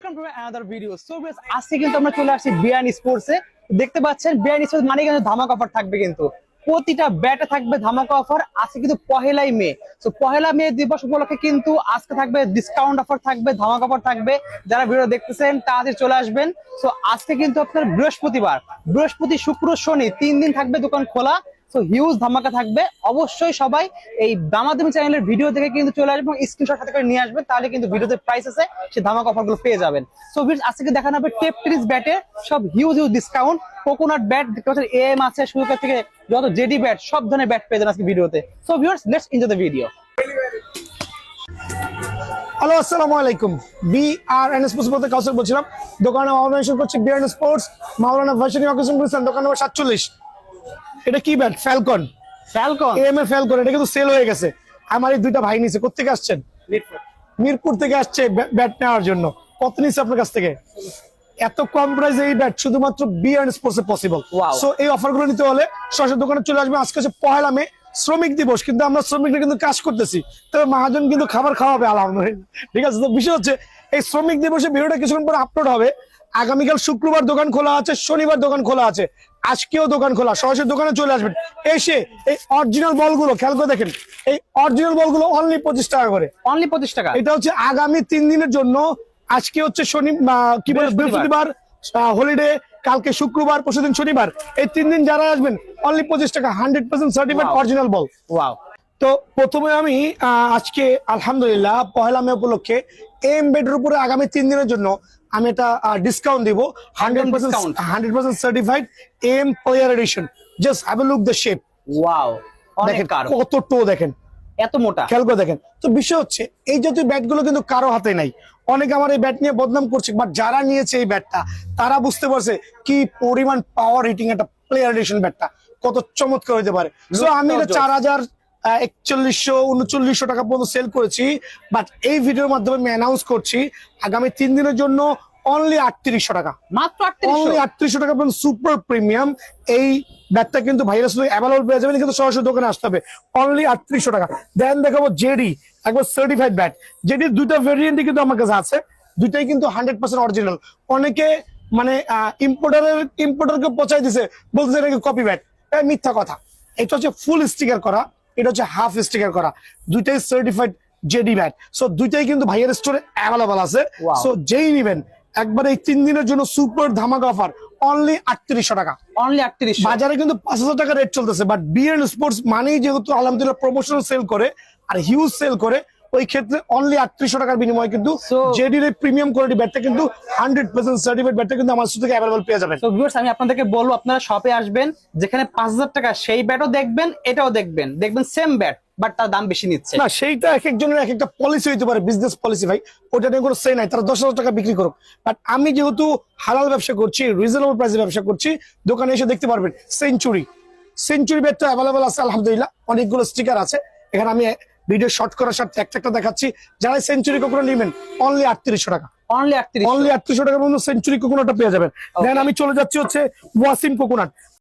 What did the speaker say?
Welcome to another video. So guys, আজকে কিন্তু আমরা চলে আসছি বিআরএন স্পোর্টসে। দেখতে পাচ্ছেন বিআরএন স্পোর্টস মানে কিন্তু ধামাকা অফার থাকবে, কিন্তু প্রতিটা ব্যাটে থাকবে ধামাকা অফার। আজকে কিন্তু পহেলাই মে, তো পহেলা মে দিবস উপলক্ষে কিন্তু আজকে থাকবে ডিসকাউন্ট অফার, থাকবে ধামাকা অফার থাকবে। যারা ভিডিও দেখতেছেন তাড়াতাড়ি চলে আসবেন। তো আজকে কিন্তু আপনার বৃহস্পতিবার, বৃহস্পতি শুক্র শনি 3 দিন থাকবে দোকান খোলা। তো হিউজ ধামাকা থাকবে, অবশ্যই সবাই এই দামাদামি চ্যানেলের ভিডিও দেখে কিন্তু চলে আসবেন, স্ক্রিনশট সাথে করে নিয়ে আসবেন, তাহলে কিন্তু ভিডিওতে প্রাইস আছে সেই ধামাকা অফার গুলো পেয়ে যাবেন। সো ভিউয়ার্স, আজকে দেখানো হবে টেপট্রিজ ব্যাটে সব হিউজ ডিসকাউন্ট। কোকোনাট ব্যাট দেখতে পাচ্ছেন, এএম আছে, শুরু থেকে যত জেডি ব্যাট সব ধরনের ব্যাট পেয়ে যাবেন আজকে ভিডিওতে। So viewers, let's enjoy the video. Hello, আসসালামু আলাইকুম। বিআরএন স্পোর্টস বলতে কাউসার বলছিলাম। দোকানে অর্গানাইজেশন করছি বিআরএন স্পোর্টস, মাওলানা ভার্সিটি অকেশন করেছেন, দোকান নম্বর 47। এটা কি ব্যাট? ফ্যালকন। এম এর ফ্যালকন। এটা কিন্তু সেল হয়ে গেছে। আমার এই দুইটা ভাই নিছে। কোথেকে আসছেন? মিরপুর থেকে আসছে ব্যাট নেওয়ার জন্য। কত নিচ্ছে আপনার কাছ থেকে? এত কম প্রাইসে এই ব্যাট শুধুমাত্র বিআরএন স্পোর্টস এ পসিবল। সো এই অফার গুলো নিতে হলে সরাসরি দোকানে চলে আসবে। আজকে হচ্ছে পহেলা মে, শ্রমিক দিবস, কিন্তু আমরা শ্রমিকরা কিন্তু কাজ করতেছি, তবে মহাজন কিন্তু খাবার খাওয়াবে আলহামদুলিল্লাহ। ঠিক আছে, তো বিষয় হচ্ছে এই শ্রমিক দিবসে ভিডিওটা কিছুক্ষণ পরে আপলোড হবে। আগামীকাল শুক্রবার দোকান খোলা আছে, শনিবার দোকান খোলা আছে, আজকেও দোকান খোলা। সরাসরি দোকানে চলে আসবেন, এসে এই অরিজিনাল বলগুলো খেয়াল করে দেখেন। এই অরিজিনাল বলগুলো অনলি 25 টাকা করে। অনলি 25 টাকা। এটা হচ্ছে আগামী 3 দিনের জন্য। আজকে হচ্ছে বৃহস্পতিবার হলিডে, কালকে শুক্রবার, পরশুদিন শনিবার। এই 3 দিন যারা আসবেন অনলি 25 টাকা, 100% সার্টিফাইড অরিজিনাল বল। ওয়াও। তো প্রথমে আমি আজকে আলহামদুলিল্লাহ পহেলা মে উপলক্ষে এম বেডের উপরে আগামী 3 দিনের জন্য আমি এটা ডিসকাউন্ট দিব। 100% certified M player edition. Just have a look the shape. Wow, দেখেন কত টো, দেখেন এত মোটা। খেয়াল করে দেখেন। তো বিষয় হচ্ছে এই জাতীয় ব্যাট গুলো কিন্তু কারো হাতে নাই। অনেকে আমার এই ব্যাট নিয়ে বদনাম করছে, বাট যারা নিয়েছে এই ব্যাটটা তারা বুঝতে পারছে কি পরিমাণ পাওয়ার হিটিং একটা প্লেয়ার এডিশন ব্যাটটা কত চমৎকার হতে পারে। সো আমি এটা 4100-3900 টাকা পর্যন্ত সেল করেছি, বাট এই ভিডিওর মাধ্যমে আমি অ্যানাউন্স করছি আগামী 3 দিনের জন্য অনলি 3800 টাকা, মাত্র অনলি 3800 টাকা পর্যন্ত সুপার প্রিমিয়াম এই ব্যাটটা কিন্তু ভাইরাস অ্যাভেলেবল পেয়ে যাবেন, কিন্তু সরাসরি দোকানে আসতে হবে। অনলি 3800 টাকা। দেন দেখাবো জেডি, একবার সার্টিফাইড ব্যাট। জেডির দুইটা ভেরিয়েন্টই কিন্তু আমার কাছে আছে, দুইটাই কিন্তু 100% অরিজিনাল। অনেকে মানে ইম্পোর্টারকে পচাই দিছে, বলতেছে এটা কপি ব্যাট। মিথ্যা কথা। এটা হচ্ছে ফুল স্টিকার করা, এটা হচ্ছে হাফ স্টিকার করা। দুইটাই সার্টিফাইড জেডি ব্যাট। সো দুইটাই কিন্তু ভাইয়ের স্টোরে অ্যাভেলেবল আছে। সো যেই নিবেন একবার এই 3 দিনের জন্য সুপার ধামাকা অফার, অনলি 3800 টাকা। অনলি 3800। বাজারে কিন্তু 5000 টাকা রেট চলতেছে, বাট বিআরএন স্পোর্টস মানেই যেহেতু আলহামদুলিল্লাহ প্রমোশনাল সেল করে আর হিউজ সেল করে, ওই ক্ষেত্রে অনলি 3800 টাকার বিনিময়ে কিন্তু জেডির এই প্রিমিয়াম কোয়ালিটি ব্যাটটা কিন্তু 100% সার্টিফাইড ব্যাটটা কিন্তু আমার থেকে অ্যাভেলেবল পেয়ে যাবেন। তো ভিউয়ার্স, আমি আপনাদেরকে বলবো আপনারা শপে আসবেন, যেখানে 5000 টাকা সেই ব্যাটও দেখবেন, এটাও দেখবেন সেম ব্যাট, বাট তার দাম বেশি নিচ্ছে। না, সেইটা এক একজনের এক একটা পলিসি হইতে পারে, বিজনেস পলিসি ভাই, ওটা নিয়ে কোনো সে নাই। তারা 10,000 টাকা বিক্রি করুক, বাট আমি যেহেতু হালাল ব্যবসা করছি, রিজনেবল প্রাইসে ব্যবসা করছি, দোকানে এসে দেখতে পারবেন সেঞ্চুরি ব্যাটটা অ্যাভেলেবল আছে আলহামদুলিল্লাহ। অনেকগুলো স্টিকার আছে এখানে, আমি ভিডিও শর্ট করার সাথে একটা দেখাচ্ছি। যারা সেঞ্চুরি কোকোনা নেবেন অনলি 3800 টাকা, অনলি 3800 টাকা পর্যন্ত সেঞ্চুরি কোকোনাটা পেয়ে যাবেন। দেন আমি চলে যাচ্ছি হচ্ছে ওয়াসিম কোকোনাট।